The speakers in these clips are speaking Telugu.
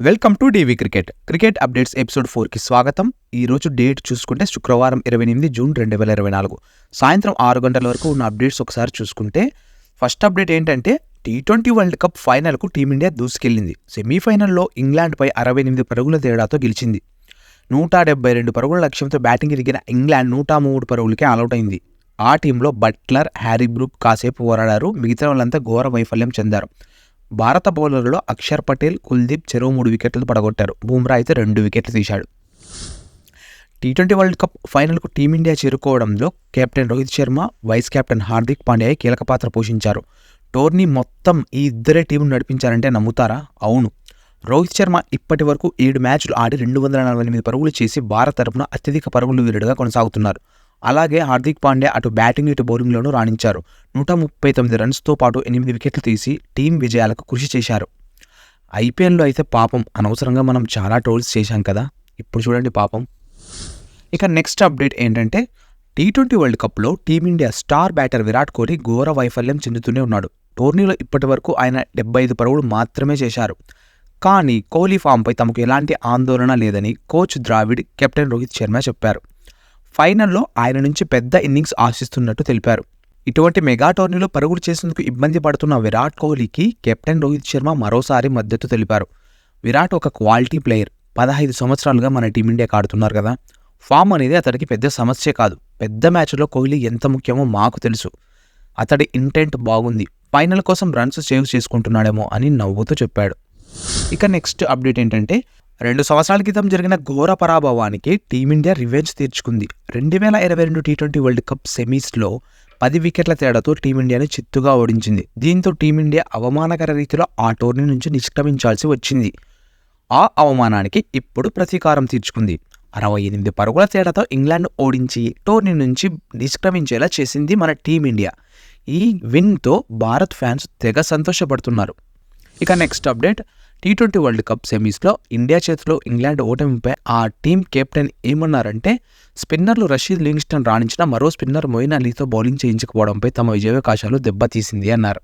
Welcome to DV cricket updates episode 4కి స్వాగతం. ఈరోజు డేట్ చూసుకుంటే శుక్రవారం 28 జూన్ 2024 సాయంత్రం 6 గంటల వరకు ఉన్న అప్డేట్స్ ఒకసారి చూసుకుంటే ఫస్ట్ అప్డేట్ ఏంటంటే T20 వరల్డ్ కప్ ఫైనల్కు టీమిండియా దూసుకెళ్లింది. సెమీఫైనల్లో ఇంగ్లాండ్పై 68 పరుగుల తేడాతో గెలిచింది. 172 పరుగుల లక్ష్యంతో బ్యాటింగ్ దిగిన ఇంగ్లాండ్ 103 పరుగులకే ఆలౌట్ అయింది. ఆ టీంలో బట్లర్, హ్యారీ బ్రూక్ కాసేపు పోరాడారు. మిగతా వాళ్ళంతా ఘోర వైఫల్యం చెందారు. భారత బౌలర్లలో అక్షర్ పటేల్, కుల్దీప్ చెరో 3 వికెట్లు పడగొట్టారు. బుమ్రా అయితే 2 వికెట్లు తీశాడు. T20 వరల్డ్ కప్ ఫైనల్కు టీమిండియా చేరుకోవడంలో captain Rohit Sharma, vice captain Hardik Pandya కీలక పాత్ర పోషించారు. టోర్నీ మొత్తం ఈ ఇద్దరే టీంను నడిపించారంటే నమ్ముతారా? అవును. రోహిత్ శర్మ ఇప్పటి వరకు 7 మ్యాచ్లు ఆడి 248 పరుగులు చేసి భారత తరపున అత్యధిక పరుగులు వీరుడుగా కొనసాగుతున్నారు. అలాగే హార్దిక్ పాండ్యా అటు బ్యాటింగ్ ఇటు బౌలింగ్లోనూ రాణించారు. 139 రన్స్తో పాటు 8 వికెట్లు తీసి టీం విజయాలకు కృషి చేశారు. ఐపీఎల్లో అయితే పాపం అనవసరంగా మనం చాలా ట్రోల్స్ చేశాం కదా, ఇప్పుడు చూడండి పాపం. ఇక నెక్స్ట్ అప్డేట్ ఏంటంటే T20 వరల్డ్ కప్లో team India star batter Virat Kohli ఘోర వైఫల్యం చెందుతూనే ఉన్నాడు. టోర్నీలో ఇప్పటి వరకు ఆయన 75 పరుగులు మాత్రమే చేశారు. కానీ కోహ్లీ ఫామ్పై తమకు ఎలాంటి ఆందోళన లేదని కోచ్ ద్రావిడ్, కెప్టెన్ రోహిత్ శర్మ చెప్పారు. ఫైనల్లో ఆయన నుంచి పెద్ద ఇన్నింగ్స్ ఆశిస్తున్నట్టు తెలిపారు. ఇటువంటి మెగా టోర్నీలో పరుగులు చేసేందుకు ఇబ్బంది పడుతున్న విరాట్ కోహ్లీకి కెప్టెన్ రోహిత్ శర్మ మరోసారి మద్దతు తెలిపారు. విరాట్ ఒక క్వాలిటీ ప్లేయర్. 15 సంవత్సరాలుగా మన టీమిండియాకి ఆడుతున్నారు కదా. ఫామ్ అనేది అతడికి పెద్ద సమస్య కాదు. పెద్ద మ్యాచ్లో కోహ్లీ ఎంత ముఖ్యమో మాకు తెలుసు. అతడి ఇంటెంట్ బాగుంది. ఫైనల్ కోసం రన్స్ సేవ్ చేసుకుంటున్నాడేమో అని నవ్వుతూ చెప్పాడు. ఇక నెక్స్ట్ అప్డేట్ ఏంటంటే 2 సంవత్సరాల క్రితం జరిగిన ఘోర పరాభవానికి టీమిండియా రివెంజ్ తీర్చుకుంది. 2022 T20 వరల్డ్ కప్ సెమీస్లో 10 వికెట్ల తేడాతో టీమిండియాను చిత్తుగా ఓడించింది. దీంతో టీమిండియా అవమానకర రీతిలో ఆ టోర్నీ నుంచి నిష్క్రమించాల్సి వచ్చింది. ఆ అవమానానికి ఇప్పుడు ప్రతీకారం తీర్చుకుంది. 68 పరుగుల తేడాతో ఇంగ్లాండ్ ఓడించి టోర్నీ నుంచి నిష్క్రమించేలా చేసింది మన టీమిండియా. ఈ విన్తో భారత్ ఫ్యాన్స్ తెగ సంతోషపడుతున్నారు. ఇక next update T20 world cup సెమీస్లో ఇండియా చేతిలో ఇంగ్లాండ్ ఓటమిపై ఆ టీం కెప్టెన్ ఏమన్నారంటే స్పిన్నర్లు రషీద్ లివింగ్స్టన్ రాణించిన మరో స్పిన్నర్ మొయిన్ అలీతో బౌలింగ్ చేయించకపోవడంపై తమ విజయావకాశాలు దెబ్బతీసింది అన్నారు.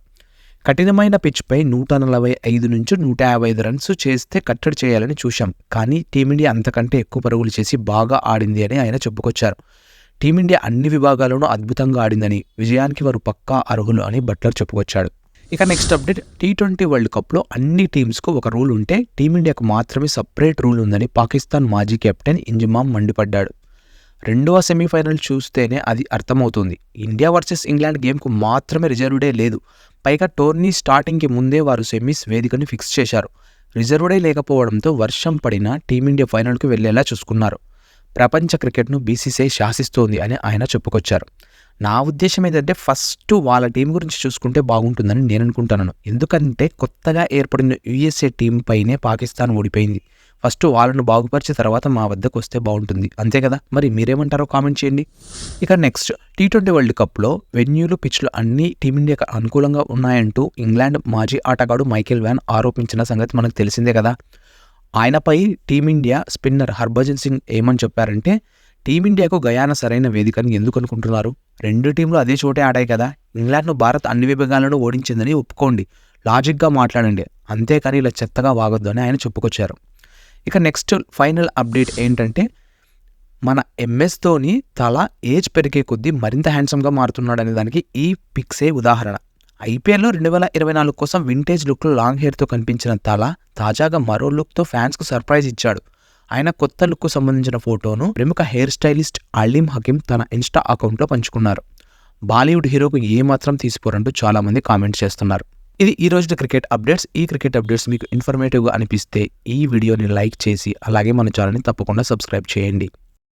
కఠినమైన పిచ్పై 145 నుంచి 155 రన్స్ చేస్తే కట్టడి చేయాలని చూశాం. కానీ టీమిండియా అంతకంటే ఎక్కువ పరుగులు చేసి బాగా ఆడింది అని ఆయన చెప్పుకొచ్చారు. టీమిండియా అన్ని విభాగాల్లోనూ అద్భుతంగా ఆడిందని, విజయానికి వారు పక్కా అర్హులు అని బట్లర్ చెప్పుకొచ్చాడు. ఇక నెక్స్ట్ అప్డేట్ T20 వరల్డ్ కప్లో అన్ని టీమ్స్కు ఒక రూల్ ఉంటే టీమిండియాకు మాత్రమే సపరేట్ రూల్ ఉందని పాకిస్తాన్ మాజీ కెప్టెన్ ఇంజమామ్ మండిపడ్డాడు. 2వ సెమీఫైనల్ చూస్తేనే అది అర్థమవుతుంది. ఇండియా వర్సెస్ ఇంగ్లాండ్ గేమ్కు మాత్రమే రిజర్వ్ డే లేదు. పైగా టోర్నీ స్టార్టింగ్కి ముందే వారు సెమీస్ వేదికను ఫిక్స్ చేశారు. రిజర్వ్ డే లేకపోవడంతో వర్షం పడినా టీమిండియా ఫైనల్కు వెళ్లేలా చూసుకున్నారు. ప్రపంచ క్రికెట్ను BCCI శాసిస్తోంది అని ఆయన చెప్పుకొచ్చారు. నా ఉద్దేశం ఏంటంటే ఫస్ట్ వాళ్ళ టీం గురించి చూసుకుంటే బాగుంటుందని నేను అనుకుంటున్నాను. ఎందుకంటే కొత్తగా ఏర్పడిన USA టీం పైనే పాకిస్తాన్ ఓడిపోయింది. ఫస్ట్ వాళ్ళను బాగుపరిచిన తర్వాత మా వద్దకు వస్తే బాగుంటుంది. అంతే కదా, మరి మీరేమంటారో కామెంట్ చేయండి. ఇక నెక్స్ట్ T20 వరల్డ్ కప్లో వెన్యూలు, పిచ్లు అన్నీ టీమిండియాకు అనుకూలంగా ఉన్నాయంటూ ఇంగ్లాండ్ మాజీ ఆటగాడు మైకేల్ వ్యాన్ ఆరోపించిన సంగతి మనకు తెలిసిందే కదా. ఆయనపై టీమిండియా స్పిన్నర్ హర్భజన్ సింగ్ ఏమని చెప్పారంటే టీమిండియాకు గయానా సరైన వేదికని ఎందుకు అనుకుంటున్నారు? 2 టీంలు అదే చోటే ఆడాయి కదా. ఇంగ్లాండ్ను భారత్ అన్ని విభాగాలను ఓడించిందని ఒప్పుకోండి, లాజిక్గా మాట్లాడండి, అంతేకాని ఇలా చెత్తగా వాగొద్దు అని ఆయన చెప్పుకొచ్చారు. ఇక నెక్స్ట్ ఫైనల్ అప్డేట్ ఏంటంటే మన MS ధోని తల ఏజ్ పెరిగే కొద్దీ మరింత హ్యాండ్సమ్గా మారుతున్నాడనే దానికి ఈ పిక్సే ఉదాహరణ. ఐపీఎల్లో 2024 కోసం వింటేజ్ లుక్లో లాంగ్ హెయిర్తో కనిపించిన తల తాజాగా మరో లుక్తో ఫ్యాన్స్కు సర్ప్రైజ్ ఇచ్చాడు. ఆయన కొత్త లుక్కు సంబంధించిన ఫోటోను ప్రముఖ హెయిర్ స్టైలిస్ట్ అలీం హకీమ్ తన ఇన్స్టా అకౌంట్లో పంచుకున్నారు. బాలీవుడ్ హీరోకు ఏమాత్రం తీసిపోరంటూ చాలామంది కామెంట్స్ చేస్తున్నారు. ఇది ఈ రోజు క్రికెట్ అప్డేట్స్. ఈ క్రికెట్ అప్డేట్స్ మీకు ఇన్ఫర్మేటివ్గా అనిపిస్తే ఈ వీడియోని లైక్ చేసి అలాగే మన ఛానల్ని తప్పకుండా సబ్స్క్రైబ్ చేయండి.